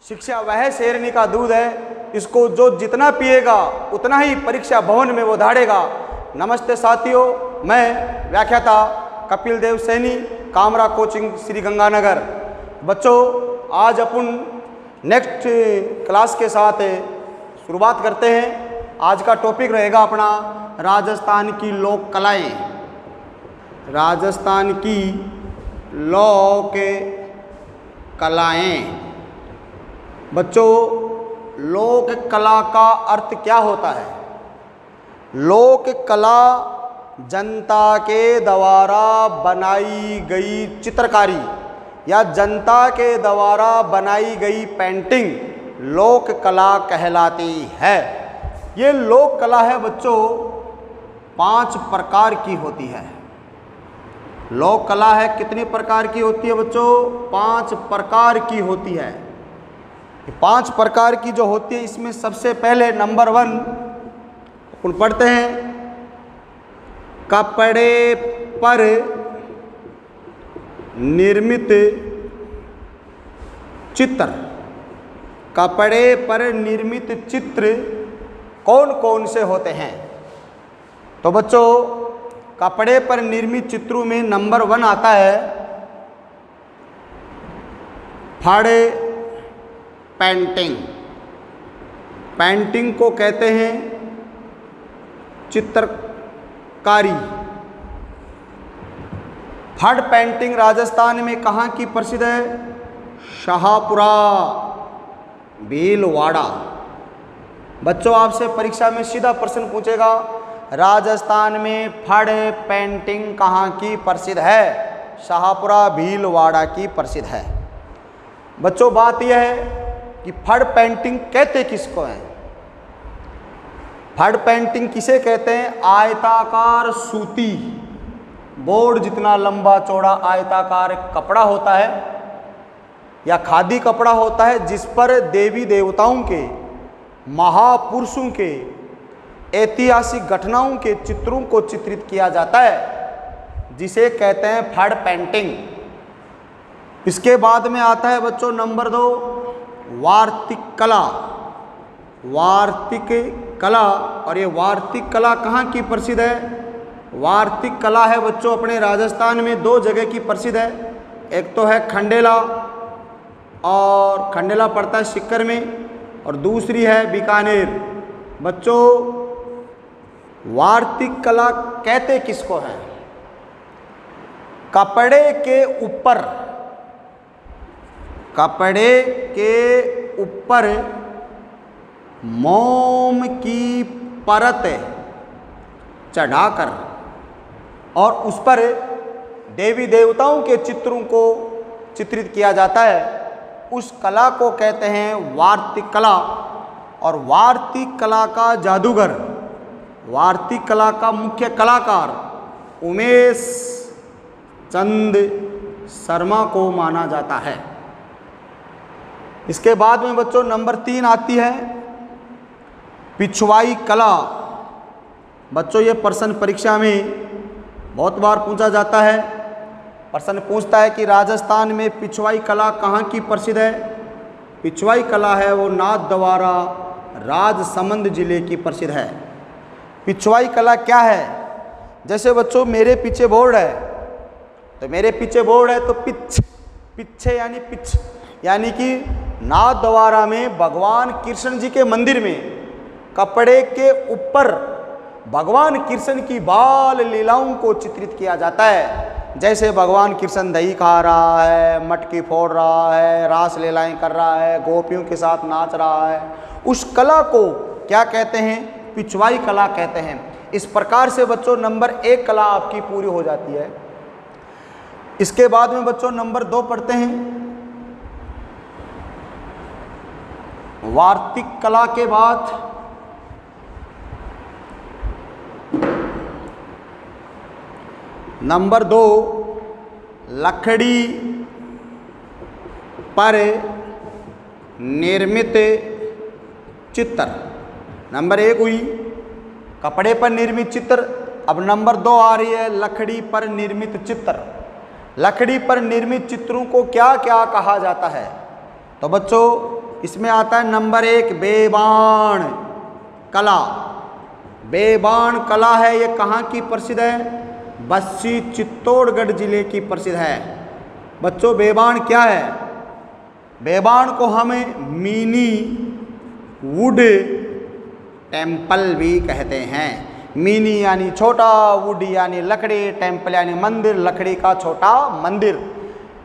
शिक्षा वह शेरनी का दूध है, इसको जो जितना पिएगा उतना ही परीक्षा भवन में वो दहाड़ेगा। नमस्ते साथियों, मैं व्याख्याता कपिल देव सैनी, कामरा कोचिंग श्री गंगानगर। बच्चों, आज अपन नेक्स्ट क्लास के साथ शुरुआत करते हैं। आज का टॉपिक रहेगा अपना राजस्थान की लोक कलाएँ। राजस्थान की लोक कलाएँ। बच्चों, लोक कला का अर्थ क्या होता है? लोक कला जनता के द्वारा बनाई गई चित्रकारी या जनता के द्वारा बनाई गई पेंटिंग लोक कला कहलाती है। ये लोक कला है बच्चों, 5 प्रकार की होती है। लोक कला है कितनी प्रकार की होती है बच्चों? 5 प्रकार की होती है। 5 प्रकार की जो होती है, इसमें सबसे पहले नंबर 1 अपन पढ़ते हैं, कपड़े पर निर्मित चित्र। कपड़े पर निर्मित चित्र कौन कौन से होते हैं? तो बच्चों, कपड़े पर निर्मित चित्रों में नंबर 1 आता है फाड़े पेंटिंग। पेंटिंग को कहते हैं चित्रकारी। फड़ पेंटिंग राजस्थान में कहाँ की प्रसिद्ध है? शाहपुरा, भीलवाड़ा। बच्चों, आपसे परीक्षा में सीधा प्रश्न पूछेगा, राजस्थान में फड़ पेंटिंग कहाँ की प्रसिद्ध है? शाहपुरा, भीलवाड़ा की प्रसिद्ध है। बच्चों, बात यह है कि फड़ पेंटिंग कहते किसको हैं? फड़ पेंटिंग किसे कहते हैं? आयताकार सूती बोर्ड जितना लंबा चौड़ा आयताकार कपड़ा होता है या खादी कपड़ा होता है, जिस पर देवी देवताओं के, महापुरुषों के, ऐतिहासिक घटनाओं के चित्रों को चित्रित किया जाता है, जिसे कहते हैं फड़ पेंटिंग। इसके बाद में आता है बच्चों नंबर 2 वार्तिक कला। वार्तिक कला, और ये वार्तिक कला कहाँ की प्रसिद्ध है? वार्तिक कला है बच्चों अपने राजस्थान में 2 जगह की प्रसिद्ध है। एक तो है खंडेला, और खंडेला पड़ता है सीकर में, और दूसरी है बीकानेर। बच्चों, वार्तिक कला कहते किसको हैं? कपड़े के ऊपर, कपड़े के ऊपर मोम की परत चढ़ाकर और उस पर देवी देवताओं के चित्रों को चित्रित किया जाता है, उस कला को कहते हैं वार्तिक कला। और वार्तिक कला का जादूगर, वार्तिक कला का मुख्य कलाकार उमेश चंद शर्मा को माना जाता है। इसके बाद में बच्चों नंबर 3 आती है पिछवाई कला। बच्चों, ये प्रश्न परीक्षा में बहुत बार पूछा जाता है। प्रश्न पूछता है कि राजस्थान में पिछवाई कला कहाँ की प्रसिद्ध है? पिछवाई कला है वो नाथद्वारा राजसमंद जिले की प्रसिद्ध है। पिछवाई कला क्या है? जैसे बच्चों मेरे पीछे बोर्ड है, तो मेरे पीछे बोर्ड है तो पीछे यानी पिछ, यानी कि नाथद्वारा में भगवान कृष्ण जी के मंदिर में कपड़े के ऊपर भगवान कृष्ण की बाल लीलाओं को चित्रित किया जाता है। जैसे भगवान कृष्ण दही खा रहा है, मटकी फोड़ रहा है, रास लीलाएं कर रहा है, गोपियों के साथ नाच रहा है, उस कला को क्या कहते हैं? पिछवाई कला कहते हैं। इस प्रकार से बच्चों नंबर 1 कला आपकी पूरी हो जाती है। इसके बाद में बच्चों नंबर 2 पढ़ते हैं। वार्तिक कला के बाद नंबर 2 लकड़ी पर निर्मित चित्र। नंबर 1 हुई कपड़े पर निर्मित चित्र, अब नंबर 2 आ रही है लकड़ी पर निर्मित चित्र। लकड़ी पर निर्मित चित्रों को क्या क्या कहा जाता है? तो बच्चों इसमें आता है नंबर 1 बेबाण कला। बेबाण कला है, ये कहाँ की प्रसिद्ध है? बस्सी चित्तौड़गढ़ जिले की प्रसिद्ध है। बच्चों बेबाण क्या है? बेबाण को हमें मिनी वुड टेम्पल भी कहते हैं। मिनी यानी छोटा, वुड यानी लकड़ी, टेम्पल यानी मंदिर, लकड़ी का छोटा मंदिर।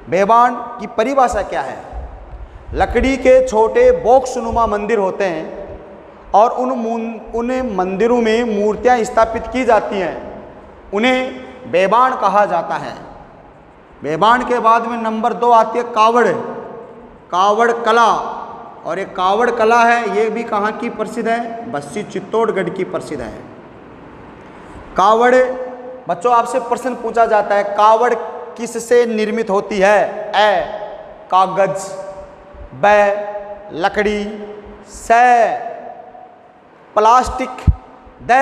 बेबाण की परिभाषा क्या है? लकड़ी के छोटे बॉक्स नुमा मंदिर होते हैं और उन मंदिरों में मूर्तियां स्थापित की जाती हैं, उन्हें बेबाण कहा जाता है। बेबाण के बाद में नंबर 2 आती है कावड़, कावड़ कला। और ये कावड़ कला है, ये भी कहाँ की प्रसिद्ध है? बस्सी चित्तौड़गढ़ की प्रसिद्ध है। कावड़, बच्चों आपसे प्रश्न पूछा जाता है कावड़ किससे निर्मित होती है? ए कागज, ब लकड़ी, स प्लास्टिक, द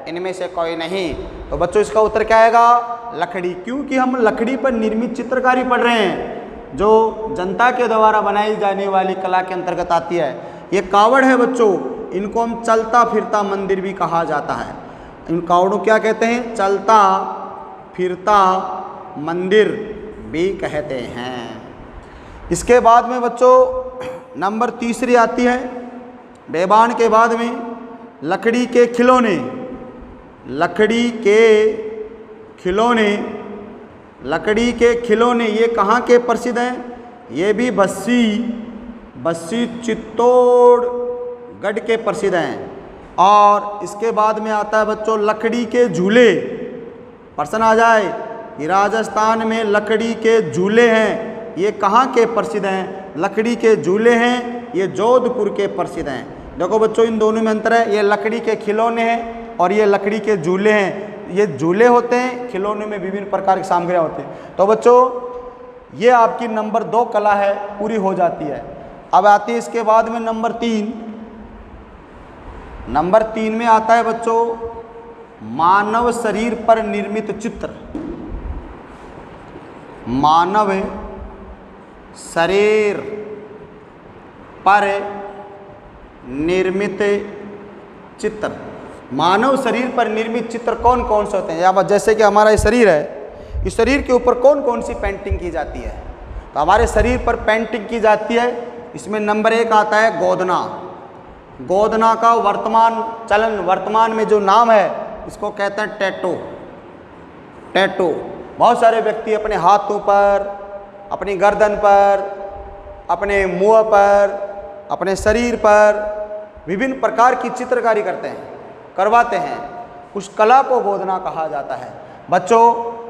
इनमें से कोई नहीं। तो बच्चों इसका उत्तर क्या आएगा? लकड़ी। क्योंकि हम लकड़ी पर निर्मित चित्रकारी पढ़ रहे हैं, जो जनता के द्वारा बनाई जाने वाली कला के अंतर्गत आती है। ये कावड़ है बच्चों, इनको हम चलता फिरता मंदिर भी कहा जाता है। इन कावड़ों क्या कहते हैं? चलता फिरता मंदिर भी कहते हैं। इसके बाद में बच्चों नंबर 3 आती है बेबाण के बाद में लकड़ी के खिलौने। लकड़ी के खिलौने, लकड़ी के खिलौने ये कहाँ के प्रसिद्ध हैं? ये भी बस्सी चित्तौड़गढ़ के प्रसिद्ध हैं। और इसके बाद में आता है बच्चों लकड़ी के झूले। प्रश्न आ जाए कि राजस्थान में लकड़ी के झूले हैं, ये कहाँ के प्रसिद्ध हैं? लकड़ी के झूले हैं, ये जोधपुर के प्रसिद्ध हैं। देखो बच्चों इन दोनों में अंतर है, ये लकड़ी के खिलौने हैं और ये लकड़ी के झूले हैं। ये झूले होते हैं, खिलौने में विभिन्न प्रकार की सामग्रियाँ होती हैं। तो बच्चों ये आपकी नंबर 2 कला है, पूरी हो जाती है। अब आती है इसके बाद में नंबर 3। नंबर 3 में आता है बच्चों मानव शरीर पर निर्मित चित्र। मानव शरीर पर निर्मित चित्र। मानव शरीर पर निर्मित चित्र कौन कौन से होते हैं? या जैसे कि हमारा ये शरीर है, इस शरीर के ऊपर कौन कौन सी पेंटिंग की जाती है? तो हमारे शरीर पर पेंटिंग की जाती है, इसमें नंबर 1 आता है गोदना। गोदना का वर्तमान में जो नाम है इसको कहते हैं टैटू। टैटू बहुत सारे व्यक्ति अपने हाथों पर, अपनी गर्दन पर, अपने मुंह पर, अपने शरीर पर विभिन्न प्रकार की चित्रकारी करवाते हैं। उस कला को गोदना कहा जाता है। बच्चों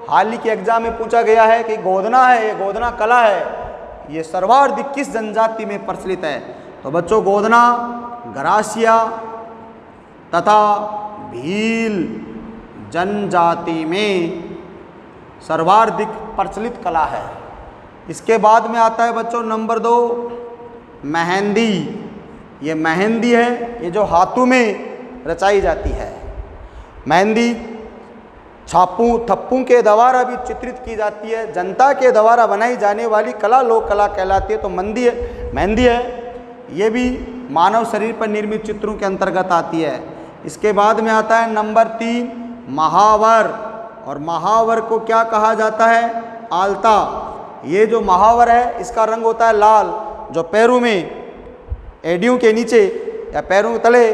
हाल ही के एग्जाम में पूछा गया है कि गोदना है, ये गोदना कला है, ये सर्वाधिक किस जनजाति में प्रचलित है? तो बच्चों गोदना गरासिया तथा भील जनजाति में सर्वाधिक प्रचलित कला है। इसके बाद में आता है बच्चों नंबर 2 मेहंदी। ये मेहंदी है, ये जो हाथों में रचाई जाती है। मेहंदी थप्पों के द्वारा भी चित्रित की जाती है। जनता के द्वारा बनाई जाने वाली कला लोक कला कहलाती है। तो मेहंदी है, ये भी मानव शरीर पर निर्मित चित्रों के अंतर्गत आती है। इसके बाद में आता है नंबर 3 महावर। और महावर को क्या कहा जाता है? आलता। ये जो महावर है इसका रंग होता है लाल, जो पैरों में एड़ियों के नीचे या पैरों के तले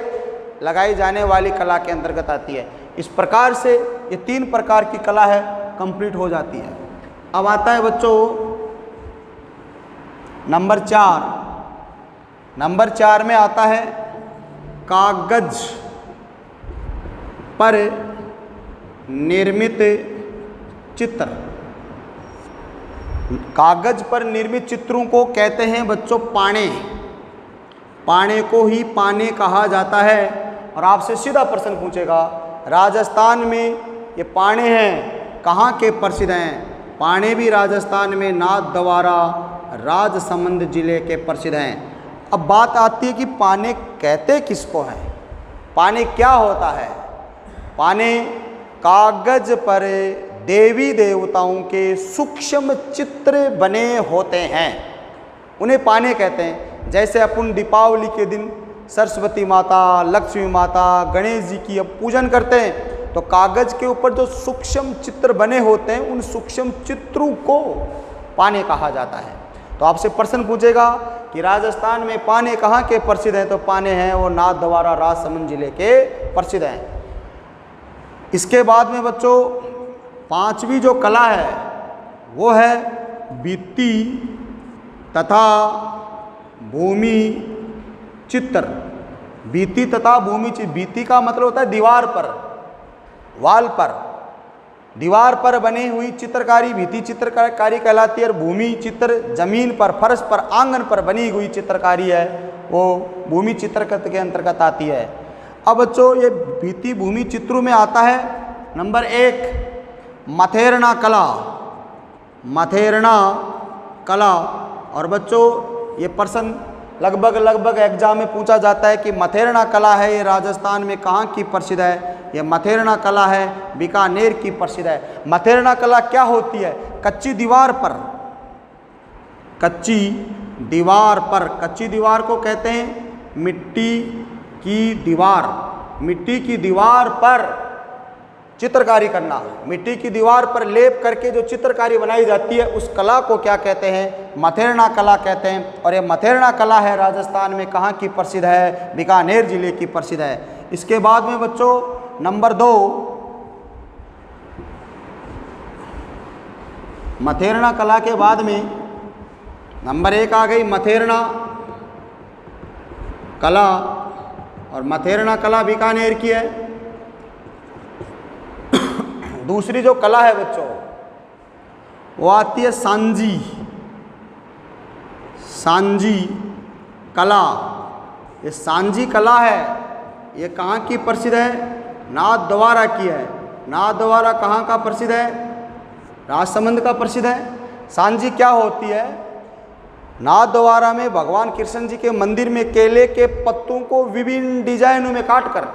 लगाई जाने वाली कला के अंतर्गत आती है। इस प्रकार से ये 3 प्रकार की कला है, कंप्लीट हो जाती है। अब आता है बच्चों नंबर 4। नंबर 4 में आता है कागज पर निर्मित चित्र। कागज पर निर्मित चित्रों को कहते हैं बच्चों पाने। पाने को ही पाने कहा जाता है। और आपसे सीधा प्रश्न पूछेगा राजस्थान में ये पाने हैं कहाँ के प्रसिद्ध हैं? पाने भी राजस्थान में नाथद्वारा राजसमंद जिले के प्रसिद्ध हैं। अब बात आती है कि पाने कहते किसको हैं? पाने क्या होता है? पाने कागज पर देवी देवताओं के सूक्ष्म चित्र बने होते हैं, उन्हें पाने कहते हैं। जैसे अपन दीपावली के दिन सरस्वती माता, लक्ष्मी माता, गणेश जी की अब पूजन करते हैं, तो कागज के ऊपर जो सूक्ष्म चित्र बने होते हैं उन सूक्ष्म चित्रों को पाने कहा जाता है। तो आपसे प्रश्न पूछेगा कि राजस्थान में पाने कहाँ के प्रसिद्ध हैं, तो पाने हैं वो नाथद्वारा राजसमंद जिले के प्रसिद्ध हैं। इसके बाद में बच्चों पांचवी जो कला है वो है भित्ति तथा भूमि चित्र। भित्ति तथा भूमि चित्र, भित्ति का मतलब होता है दीवार पर, वाल पर, दीवार पर बनी हुई चित्रकारी भित्ति चित्रकारी कहलाती है। और भूमि चित्र जमीन पर, फर्श पर, आंगन पर बनी हुई चित्रकारी है वो भूमि चित्र के अंतर्गत आती है। अब बच्चों ये भित्ति भूमि चित्रों में आता है नंबर 1 मथेरना कला। मथेरना कला। और बच्चों ये प्रश्न लगभग एग्जाम में पूछा जाता है कि मथेरना कला है ये राजस्थान में कहाँ की प्रसिद्ध है। ये मथेरना कला है बीकानेर की प्रसिद्ध है। मथेरना कला क्या होती है? कच्ची दीवार पर, कच्ची दीवार पर, कच्ची दीवार को कहते हैं मिट्टी की दीवार। मिट्टी की दीवार पर चित्रकारी करना, मिट्टी की दीवार पर लेप करके जो चित्रकारी बनाई जाती है उस कला को क्या कहते हैं? मथेरना कला कहते हैं। और ये मथेरना कला है राजस्थान में कहाँ की प्रसिद्ध है? बीकानेर जिले की प्रसिद्ध है। इसके बाद में बच्चों नंबर 2 मथेरना कला के बाद में नंबर 1 आ गई मथेरना कला। और मथेरना कला बीकानेर की है। दूसरी जो कला है बच्चों वो आती है सांझी। सांझी कला। ये सांझी कला है ये कहाँ की प्रसिद्ध है? नाथद्वारा की है। नाथद्वारा कहाँ का प्रसिद्ध है? राजसमंद का प्रसिद्ध है। सांझी क्या होती है? नाथद्वारा में भगवान कृष्ण जी के मंदिर में केले के पत्तों को विभिन्न डिजाइनों में काटकर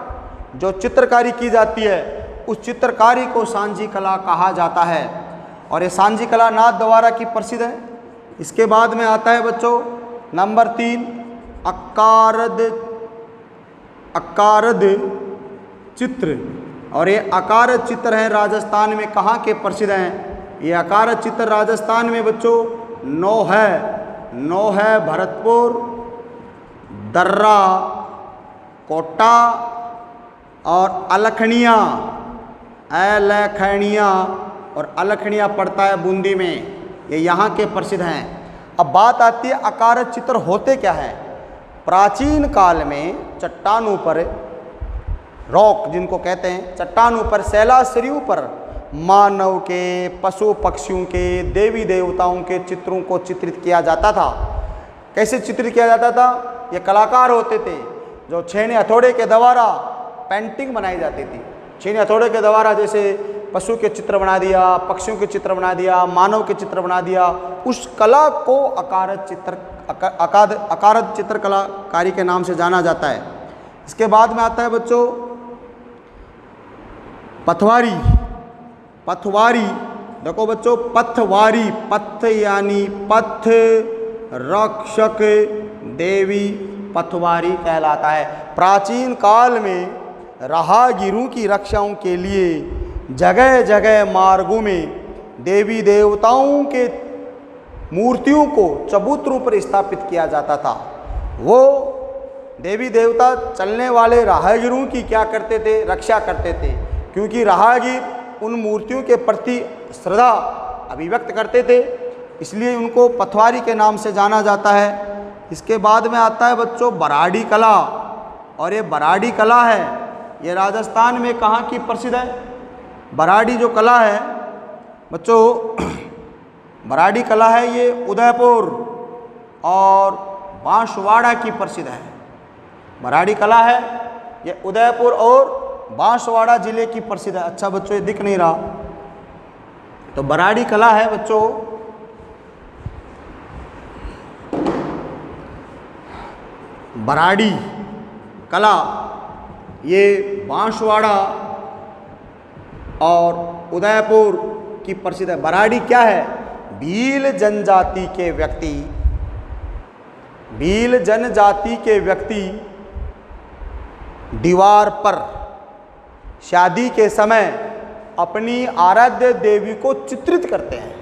जो चित्रकारी की जाती है उस चित्रकारी को सांझी कला कहा जाता है। और ये सांझी कला नाथद्वारा की प्रसिद्ध है। इसके बाद में आता है बच्चों नंबर 3 अकारद चित्र। और ये अकारद चित्र हैं राजस्थान में कहाँ के प्रसिद्ध हैं? ये अकारद चित्र राजस्थान में बच्चों 9 है भरतपुर, दर्रा, कोटा और अलखनिया। अलखनिया और अलखनिया पड़ता है बूंदी में। ये यहाँ के प्रसिद्ध हैं। अब बात आती है अकारद चित्र होते क्या हैं? प्राचीन काल में चट्टानों पर, रॉक जिनको कहते हैं, चट्टानों पर, शैलाश्रयों पर मानव के, पशु पक्षियों के, देवी देवताओं के चित्रों को चित्रित किया जाता था। कैसे चित्रित किया जाता था? ये कलाकार होते थे जो छेने हथौड़े के द्वारा पेंटिंग बनाई जाती थी। छेने हथौड़े के द्वारा जैसे पशु के चित्र बना दिया, पक्षियों के चित्र बना दिया, मानव के चित्र बना दिया। उस कला को अकारद चित्रकलाकारी के नाम से जाना जाता है। इसके बाद में आता है बच्चों पथवारी। पथवारी देखो बच्चों, पथवारी, पथ यानी पथ रक्षक देवी पथवारी कहलाता है। प्राचीन काल में राहगीरों की रक्षाओं के लिए जगह जगह मार्गों में देवी देवताओं के मूर्तियों को चबूतरों पर स्थापित किया जाता था। वो देवी देवता चलने वाले राहगीरों की क्या करते थे? रक्षा करते थे, क्योंकि राहगीर उन मूर्तियों के प्रति श्रद्धा अभिव्यक्त करते थे, इसलिए उनको पथवारी के नाम से जाना जाता है। इसके बाद में आता है बच्चों बराड़ी कला। और ये बराड़ी कला है ये राजस्थान में कहाँ की प्रसिद्ध है? बराड़ी जो कला है बच्चों, बराड़ी कला है ये उदयपुर और बांसवाड़ा की प्रसिद्ध है। बराड़ी कला है ये उदयपुर और बांसवाड़ा जिले की प्रसिद्ध है। अच्छा बच्चों ये दिख नहीं रहा, तो बराड़ी कला है बच्चों बराड़ी कला ये बांसवाड़ा और उदयपुर की प्रसिद्ध है। बराड़ी क्या है? भील जनजाति के व्यक्ति भील जनजाति के व्यक्ति दीवार पर शादी के समय अपनी आराध्य देवी को चित्रित करते हैं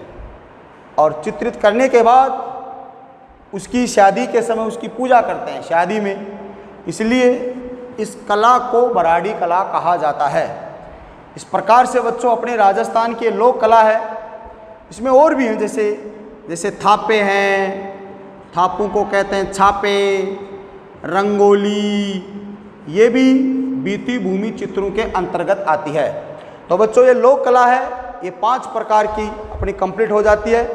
और चित्रित करने के बाद उसकी शादी के समय उसकी पूजा करते हैं शादी में। इसलिए इस कला को भराड़ी कला कहा जाता है। इस प्रकार से बच्चों अपने राजस्थान की लोक कला है। इसमें और भी हैं, जैसे थापे हैं, थापों को कहते हैं छापे, रंगोली, ये भी बीती भूमि चित्रों के अंतर्गत आती है। तो बच्चों ये लोक कला है, ये 5 प्रकार की अपनी कंप्लीट हो जाती है।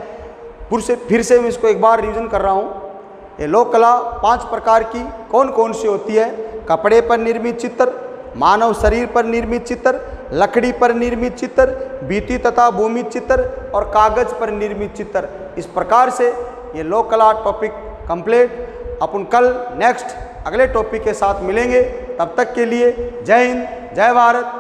फिर से मैं इसको एक बार रिवीजन कर रहा हूँ। ये लोक कला 5 प्रकार की कौन कौन सी होती है? कपड़े पर निर्मित चित्र, मानव शरीर पर निर्मित चित्र, लकड़ी पर निर्मित चित्र, बीती तथा भूमि चित्र और कागज पर निर्मित चित्र। इस प्रकार से ये लोक कला टॉपिक कंप्लीट। अपन कल नेक्स्ट अगले टॉपिक के साथ मिलेंगे। तब तक के लिए जय हिंद, जय भारत।